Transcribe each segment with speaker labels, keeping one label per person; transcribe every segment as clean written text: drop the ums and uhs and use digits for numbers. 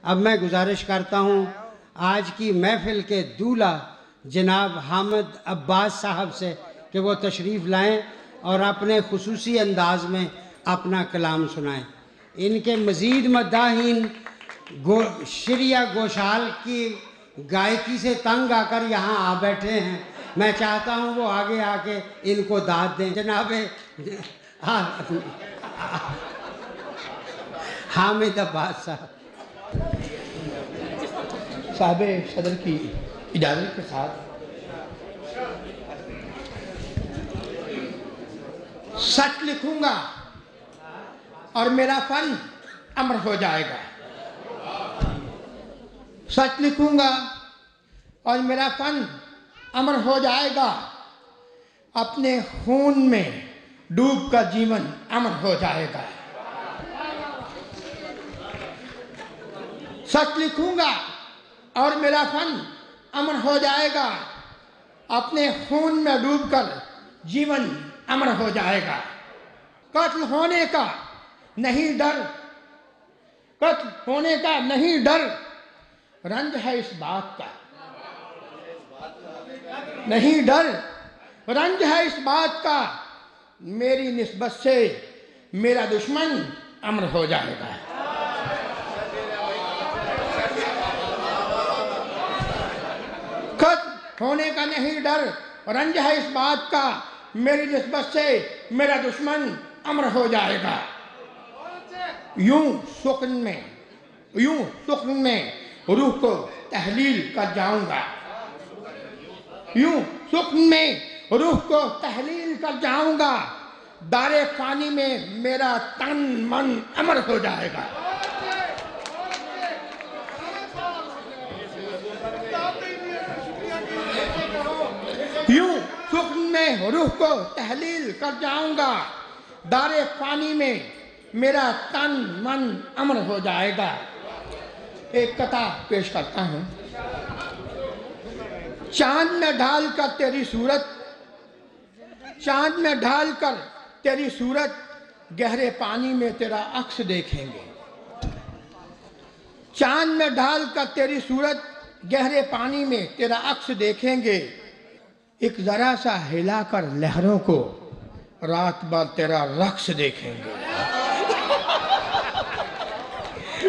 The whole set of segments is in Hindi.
Speaker 1: अब मैं गुजारिश करता हूँ आज की महफिल के दूल्हा जनाब हामिद अब्बास साहब से कि वो तशरीफ़ लाएं और अपने खुसूसी अंदाज में अपना कलाम सुनाएं। इनके मज़ीद मद्दाहीन श्रिया घोषाल की गायकी से तंग आकर यहाँ आ बैठे हैं। मैं चाहता हूँ वो आगे आके इनको दाद दें। जनाब हामिद अब्बास
Speaker 2: साहब सदर की इजाज़त के साथ सच लिखूंगा और मेरा फन अमर हो जाएगा। सच लिखूंगा और मेरा फन अमर हो जाएगा। अपने खून में डूब कर जीवन अमर हो जाएगा। सच लिखूंगा और मेरा फन अमर हो जाएगा। अपने खून में डूबकर जीवन अमर हो जाएगा। कत्ल होने का नहीं डर, कत्ल होने का नहीं डर, रंज है इस बात का नहीं डर, रंज है इस बात का, मेरी निस्बत से मेरा दुश्मन अमर हो जाएगा। कत्ल होने का नहीं डर, रंज है इस बात का, मेरी निस्बत से मेरा दुश्मन अमर हो जाएगा। यूं सुकून में रूह को तहलील कर जाऊंगा। यूं सुकून में रूह को तहलील कर जाऊंगा। दारे पानी में मेरा तन मन अमर हो जाएगा। यूं सुकून में रूह को तहलील कर जाऊंगा। दारे पानी में मेरा तन मन अमर हो जाएगा। एक कथा पेश करता हूं। चांद में ढालकर तेरी सूरत, चांद में ढालकर तेरी सूरत, गहरे पानी में तेरा अक्स देखेंगे। चांद में ढालकर तेरी सूरत, गहरे पानी में तेरा अक्स देखेंगे। एक जरा सा हिलाकर लहरों को रात भर तेरा रक्स देखेंगे।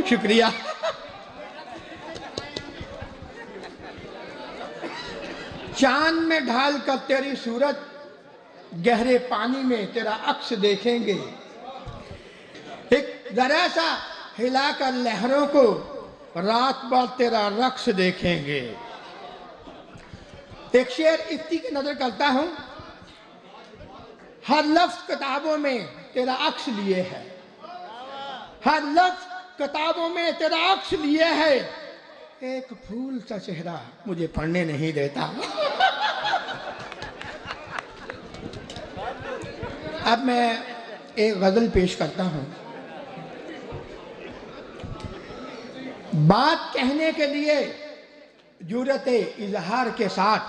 Speaker 2: शुक्रिया। चांद में ढालकर तेरी सूरत, गहरे पानी में तेरा अक्स देखेंगे। एक जरा सा हिलाकर लहरों को रात भर तेरा रक्स देखेंगे। एक शेर इफ्ती की नजर करता हूं। हर लफ्ज किताबों में तेरा अक्स लिए है, हर लफ्ज किताबों में तेरा अक्स लिए है। एक फूल सा चेहरा मुझे पढ़ने नहीं देता। अब मैं एक गजल पेश करता हूं। बात कहने के लिए जुर्रते इजहार के साथ,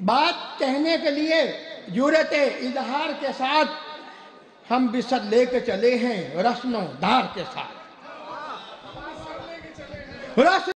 Speaker 2: बात कहने के लिए जुर्रते इजहार के साथ, हम बिसर लेके चले हैं रस्मों दार के साथ।